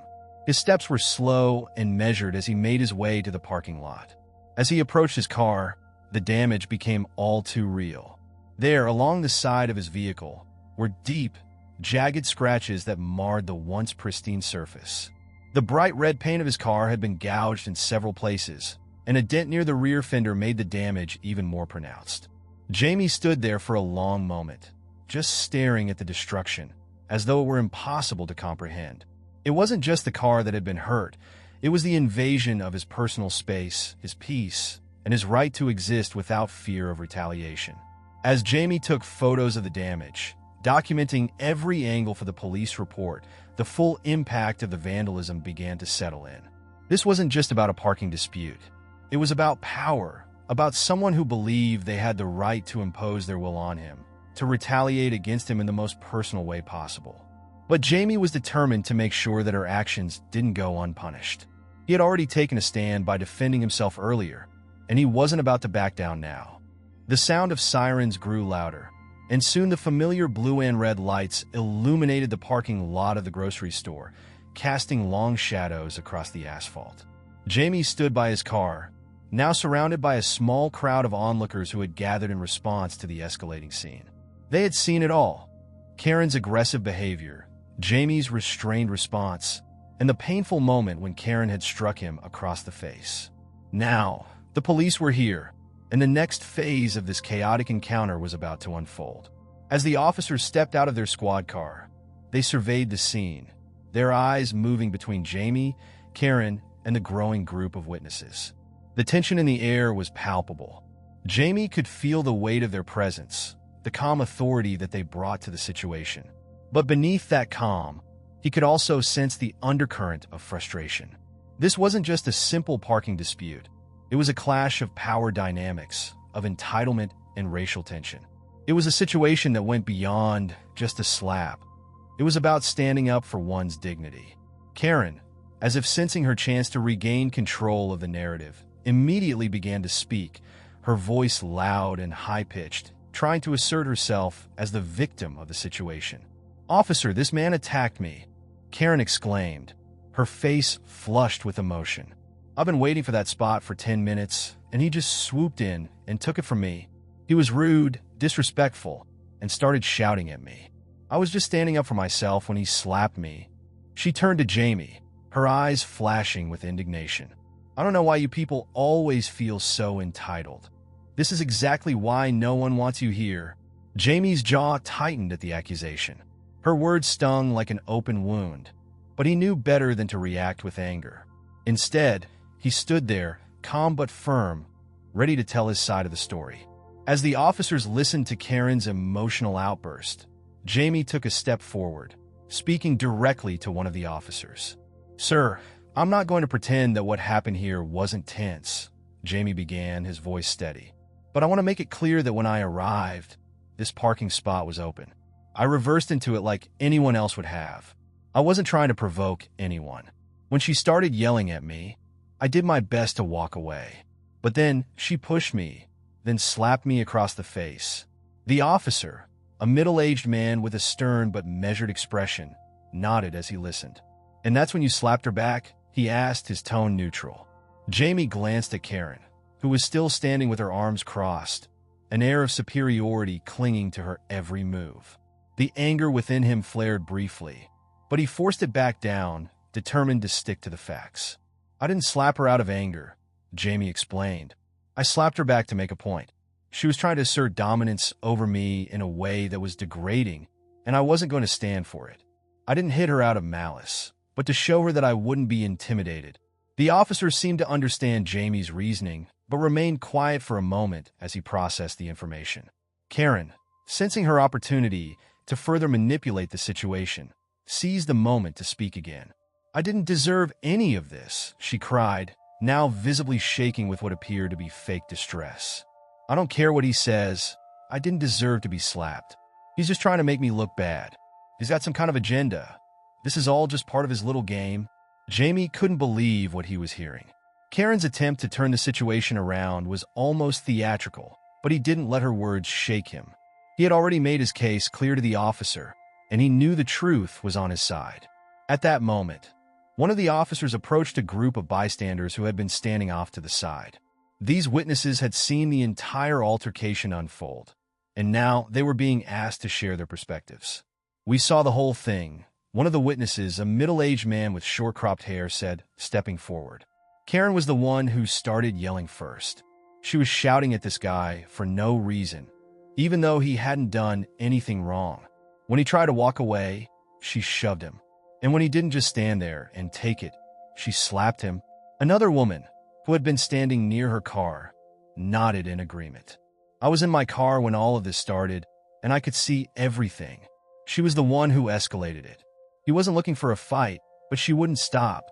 Speaker 1: His steps were slow and measured as he made his way to the parking lot. As he approached his car, the damage became all too real. There, along the side of his vehicle, were deep, jagged scratches that marred the once pristine surface. The bright red paint of his car had been gouged in several places, and a dent near the rear fender made the damage even more pronounced. Jamie stood there for a long moment, just staring at the destruction, as though it were impossible to comprehend. It wasn't just the car that had been hurt, it was the invasion of his personal space, his peace, and his right to exist without fear of retaliation. As Jamie took photos of the damage, documenting every angle for the police report, the full impact of the vandalism began to settle in. This wasn't just about a parking dispute. It was about power, about someone who believed they had the right to impose their will on him, to retaliate against him in the most personal way possible. But Jamie was determined to make sure that her actions didn't go unpunished. He had already taken a stand by defending himself earlier, and he wasn't about to back down now. The sound of sirens grew louder, and soon the familiar blue and red lights illuminated the parking lot of the grocery store, casting long shadows across the asphalt. Jamie stood by his car, now surrounded by a small crowd of onlookers who had gathered in response to the escalating scene. They had seen it all. Karen's aggressive behavior, Jamie's restrained response, and the painful moment when Karen had struck him across the face. Now, the police were here, and the next phase of this chaotic encounter was about to unfold. As the officers stepped out of their squad car, they surveyed the scene, their eyes moving between Jamie, Karen, and the growing group of witnesses. The tension in the air was palpable. Jamie could feel the weight of their presence, the calm authority that they brought to the situation. But beneath that calm, he could also sense the undercurrent of frustration. This wasn't just a simple parking dispute. It was a clash of power dynamics, of entitlement and racial tension. It was a situation that went beyond just a slap. It was about standing up for one's dignity. Karen, as if sensing her chance to regain control of the narrative, immediately began to speak, her voice loud and high-pitched, trying to assert herself as the victim of the situation. "Officer, this man attacked me," Karen exclaimed, her face flushed with emotion. "I've been waiting for that spot for 10 minutes, and he just swooped in and took it from me. He was rude, disrespectful, and started shouting at me. I was just standing up for myself when he slapped me." She turned to Jamie, her eyes flashing with indignation. "I don't know why you people always feel so entitled. This is exactly why no one wants you here." Jamie's jaw tightened at the accusation. Her words stung like an open wound, but he knew better than to react with anger. Instead, he stood there, calm but firm, ready to tell his side of the story. As the officers listened to Karen's emotional outburst, Jamie took a step forward, speaking directly to one of the officers. "Sir, I'm not going to pretend that what happened here wasn't tense," Jamie began, his voice steady. "But I want to make it clear that when I arrived, this parking spot was open. I reversed into it like anyone else would have. I wasn't trying to provoke anyone. When she started yelling at me, I did my best to walk away. But then she pushed me, then slapped me across the face." The officer, a middle-aged man with a stern but measured expression, nodded as he listened. "And that's when you slapped her back?" he asked, his tone neutral. Jamie glanced at Karen, who was still standing with her arms crossed, an air of superiority clinging to her every move. The anger within him flared briefly, but he forced it back down, determined to stick to the facts. "I didn't slap her out of anger," Jamie explained. "I slapped her back to make a point. She was trying to assert dominance over me in a way that was degrading, and I wasn't going to stand for it. I didn't hit her out of malice, but to show her that I wouldn't be intimidated." The officer seemed to understand Jamie's reasoning, but remained quiet for a moment as he processed the information. Karen, sensing her opportunity to further manipulate the situation, seized the moment to speak again. "I didn't deserve any of this," she cried, now visibly shaking with what appeared to be fake distress. "I don't care what he says. I didn't deserve to be slapped. He's just trying to make me look bad. He's got some kind of agenda. This is all just part of his little game." Jamie couldn't believe what he was hearing. Karen's attempt to turn the situation around was almost theatrical, but he didn't let her words shake him. He had already made his case clear to the officer, and he knew the truth was on his side. At that moment, one of the officers approached a group of bystanders who had been standing off to the side. These witnesses had seen the entire altercation unfold, and now they were being asked to share their perspectives. "We saw the whole thing," one of the witnesses, a middle-aged man with short-cropped hair, said, stepping forward. Karen was the one who started yelling first. She was shouting at this guy for no reason, even though he hadn't done anything wrong. When he tried to walk away, she shoved him. And when he didn't just stand there and take it, she slapped him. Another woman, who had been standing near her car, nodded in agreement. "I was in my car when all of this started, and I could see everything." She was the one who escalated it. He wasn't looking for a fight, but she wouldn't stop.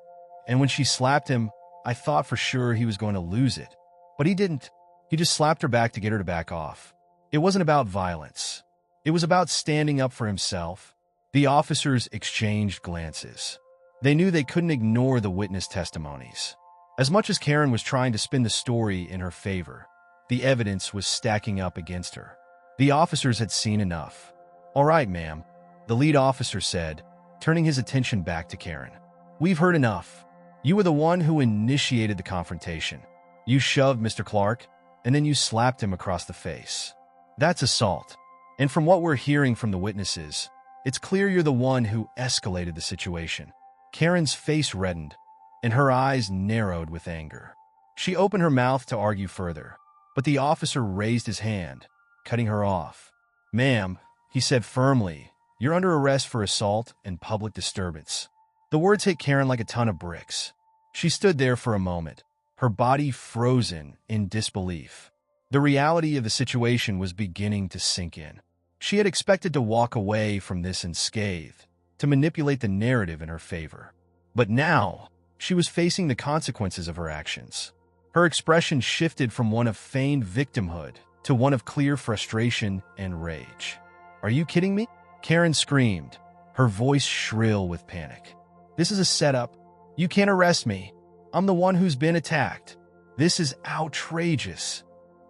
Speaker 1: And when she slapped him, I thought for sure he was going to lose it. But he didn't. He just slapped her back to get her to back off. It wasn't about violence. It was about standing up for himself. The officers exchanged glances. They knew they couldn't ignore the witness testimonies. As much as Karen was trying to spin the story in her favor, the evidence was stacking up against her. The officers had seen enough. "All right, ma'am," the lead officer said, turning his attention back to Karen. "We've heard enough. You were the one who initiated the confrontation. You shoved Mr. Clark, and then you slapped him across the face. That's assault. And from what we're hearing from the witnesses, It's clear you're the one who escalated the situation." Karen's face reddened, and her eyes narrowed with anger. She opened her mouth to argue further, but the officer raised his hand, cutting her off. "Ma'am," he said firmly, "you're under arrest for assault and public disturbance." The words hit Karen like a ton of bricks. She stood there for a moment, her body frozen in disbelief. The reality of the situation was beginning to sink in. She had expected to walk away from this unscathed, to manipulate the narrative in her favor. But now, she was facing the consequences of her actions. Her expression shifted from one of feigned victimhood to one of clear frustration and rage. "Are you kidding me?" Karen screamed, her voice shrill with panic. "This is a setup. You can't arrest me. I'm the one who's been attacked. This is outrageous."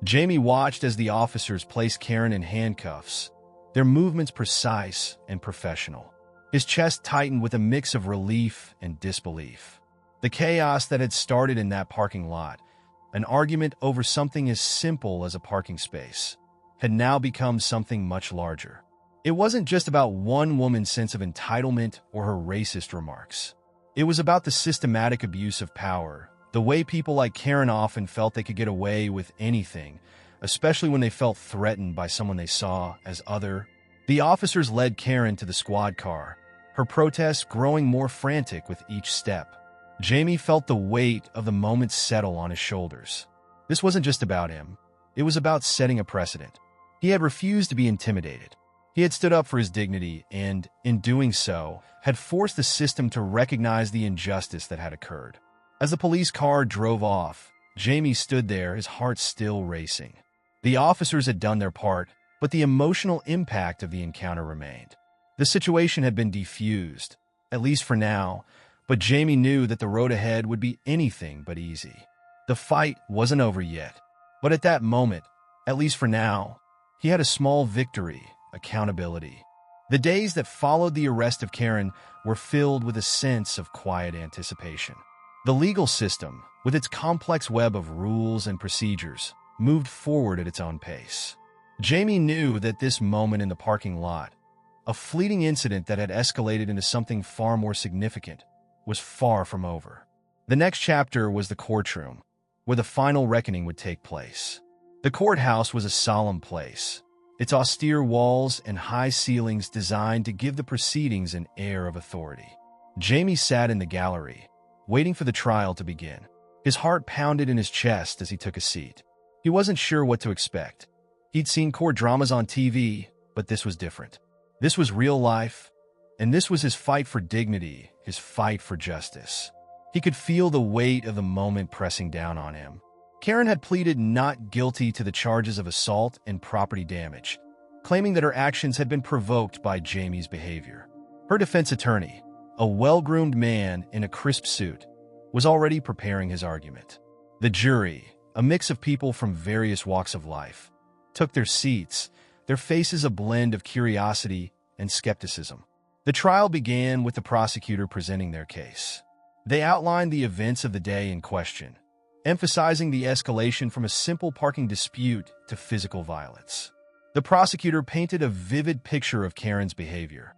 Speaker 1: Jamie watched as the officers placed Karen in handcuffs, their movements precise and professional. His chest tightened with a mix of relief and disbelief. The chaos that had started in that parking lot, an argument over something as simple as a parking space, had now become something much larger. It wasn't just about one woman's sense of entitlement or her racist remarks. It was about the systematic abuse of power, the way people like Karen often felt they could get away with anything, especially when they felt threatened by someone they saw as other. The officers led Karen to the squad car, her protests growing more frantic with each step. Jamie felt the weight of the moment settle on his shoulders. This wasn't just about him. It was about setting a precedent. He had refused to be intimidated. He had stood up for his dignity and, in doing so, had forced the system to recognize the injustice that had occurred. As the police car drove off, Jamie stood there, his heart still racing. The officers had done their part, but the emotional impact of the encounter remained. The situation had been defused, at least for now, but Jamie knew that the road ahead would be anything but easy. The fight wasn't over yet, but at that moment, at least for now, he had a small victory: accountability. The days that followed the arrest of Karen were filled with a sense of quiet anticipation. The legal system, with its complex web of rules and procedures, moved forward at its own pace. Jamie knew that this moment in the parking lot, a fleeting incident that had escalated into something far more significant, was far from over. The next chapter was the courtroom, where the final reckoning would take place. The courthouse was a solemn place, its austere walls and high ceilings designed to give the proceedings an air of authority. Jamie sat in the gallery, waiting for the trial to begin. His heart pounded in his chest as he took a seat. He wasn't sure what to expect. He'd seen court dramas on TV, but this was different. This was real life, and this was his fight for dignity, his fight for justice. He could feel the weight of the moment pressing down on him. Karen had pleaded not guilty to the charges of assault and property damage, claiming that her actions had been provoked by Jamie's behavior. Her defense attorney, a well-groomed man in a crisp suit, was already preparing his argument. The jury, a mix of people from various walks of life, took their seats, their faces a blend of curiosity and skepticism. The trial began with the prosecutor presenting their case. They outlined the events of the day in question, emphasizing the escalation from a simple parking dispute to physical violence. The prosecutor painted a vivid picture of Karen's behavior: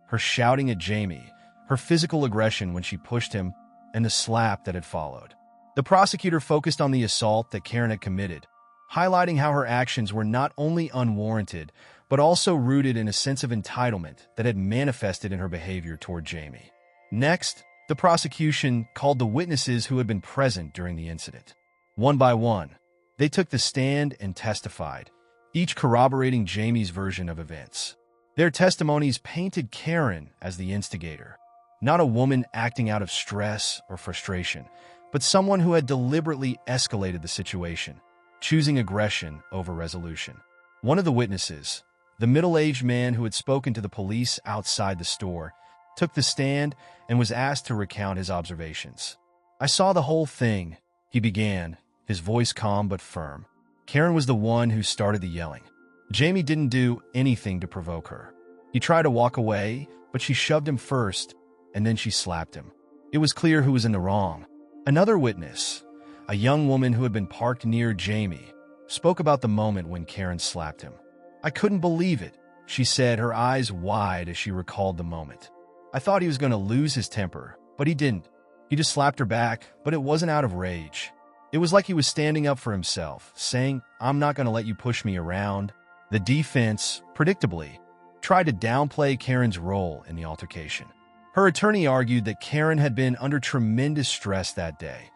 Speaker 1: her shouting at Jamie, her physical aggression when she pushed him, and the slap that had followed. The prosecutor focused on the assault that Karen had committed, highlighting how her actions were not only unwarranted, but also rooted in a sense of entitlement that had manifested in her behavior toward Jamie. Next, the prosecution called the witnesses who had been present during the incident. One by one, they took the stand and testified, each corroborating Jamie's version of events. Their testimonies painted Karen as the instigator, not a woman acting out of stress or frustration, but someone who had deliberately escalated the situation, choosing aggression over resolution. One of the witnesses, the middle-aged man who had spoken to the police outside the store, took the stand and was asked to recount his observations. "I saw the whole thing," he began, his voice calm but firm. Karen was the one who started the yelling. Jamie didn't do anything to provoke her. He tried to walk away, but she shoved him first, and then she slapped him. It was clear who was in the wrong. Another witness, a young woman who had been parked near Jamie, spoke about the moment when Karen slapped him. "I couldn't believe it," she said, her eyes wide as she recalled the moment. I thought he was going to lose his temper, but he didn't. He just slapped her back, but it wasn't out of rage. It was like he was standing up for himself, saying, I'm not going to let you push me around. The defense, predictably, tried to downplay Karen's role in the altercation. Her attorney argued that Karen had been under tremendous stress that day,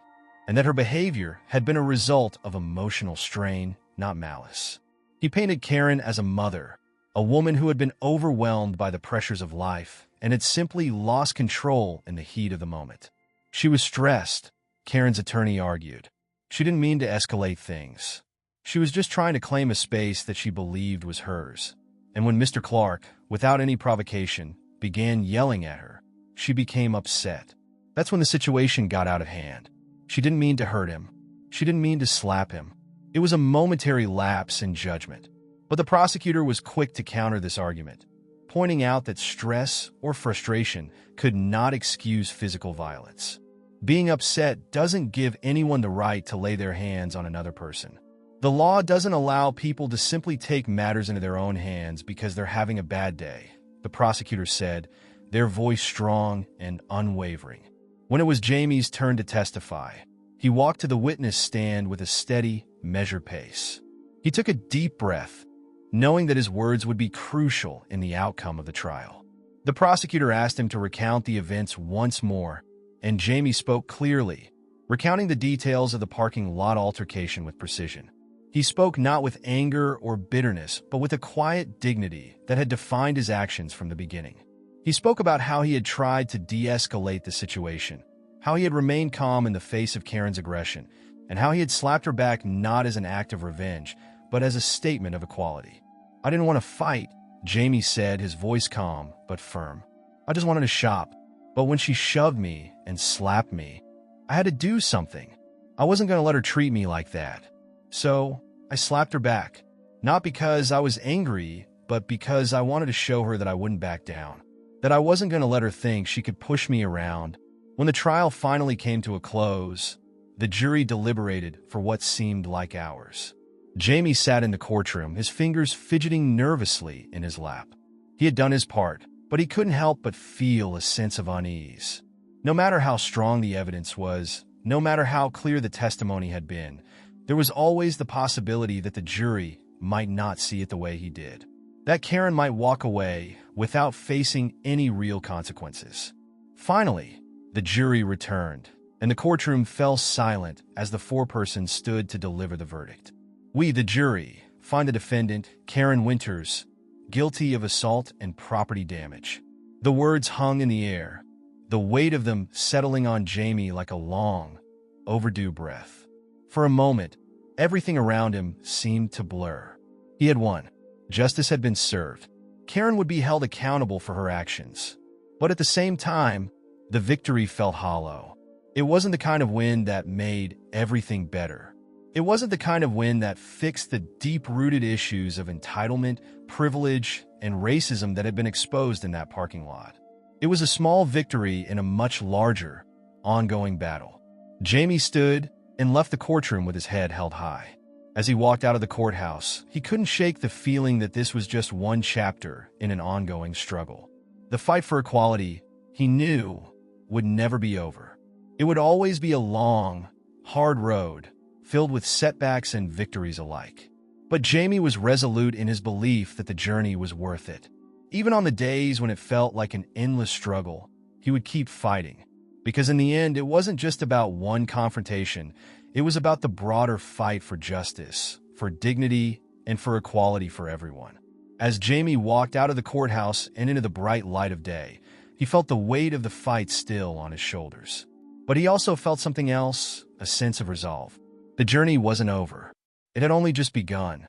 Speaker 1: and that her behavior had been a result of emotional strain, not malice. He painted Karen as a mother, a woman who had been overwhelmed by the pressures of life and had simply lost control in the heat of the moment. She was stressed, Karen's attorney argued. She didn't mean to escalate things. She was just trying to claim a space that she believed was hers. And when Mr. Clark, without any provocation, began yelling at her, she became upset. That's when the situation got out of hand. She didn't mean to hurt him. She didn't mean to slap him. It was a momentary lapse in judgment. But the prosecutor was quick to counter this argument, pointing out that stress or frustration could not excuse physical violence. Being upset doesn't give anyone the right to lay their hands on another person. The law doesn't allow people to simply take matters into their own hands because they're having a bad day, the prosecutor said, their voice strong and unwavering. When it was Jamie's turn to testify, he walked to the witness stand with a steady, measured pace. He took a deep breath, knowing that his words would be crucial in the outcome of the trial. The prosecutor asked him to recount the events once more, and Jamie spoke clearly, recounting the details of the parking lot altercation with precision. He spoke not with anger or bitterness, but with a quiet dignity that had defined his actions from the beginning. He spoke about how he had tried to de-escalate the situation, how he had remained calm in the face of Karen's aggression, and how he had slapped her back not as an act of revenge, but as a statement of equality. I didn't want to fight, Jamie said, his voice calm but firm. I just wanted to shop. But when she shoved me and slapped me, I had to do something. I wasn't going to let her treat me like that. So I slapped her back, not because I was angry, but because I wanted to show her that I wouldn't back down, that I wasn't going to let her think she could push me around. When the trial finally came to a close, the jury deliberated for what seemed like hours. Jamie sat in the courtroom, his fingers fidgeting nervously in his lap. He had done his part, but he couldn't help but feel a sense of unease. No matter how strong the evidence was, no matter how clear the testimony had been, there was always the possibility that the jury might not see it the way he did. That Karen might walk away without facing any real consequences. Finally, the jury returned, and the courtroom fell silent as the foreperson stood to deliver the verdict. We, the jury, find the defendant, Karen Winters, guilty of assault and property damage. The words hung in the air, the weight of them settling on Jamie like a long, overdue breath. For a moment, everything around him seemed to blur. He had won. Justice had been served. Karen would be held accountable for her actions. But at the same time, the victory felt hollow. It wasn't the kind of win that made everything better. It wasn't the kind of win that fixed the deep-rooted issues of entitlement, privilege, and racism that had been exposed in that parking lot. It was a small victory in a much larger, ongoing battle. Jamie stood and left the courtroom with his head held high. As he walked out of the courthouse, he couldn't shake the feeling that this was just one chapter in an ongoing struggle. The fight for equality, he knew, would never be over. It would always be a long, hard road, filled with setbacks and victories alike. But Jamie was resolute in his belief that the journey was worth it. Even on the days when it felt like an endless struggle, he would keep fighting. Because in the end, it wasn't just about one confrontation, it was about the broader fight for justice, for dignity, and for equality for everyone. As Jamie walked out of the courthouse and into the bright light of day, he felt the weight of the fight still on his shoulders. But he also felt something else, a sense of resolve. The journey wasn't over. It had only just begun.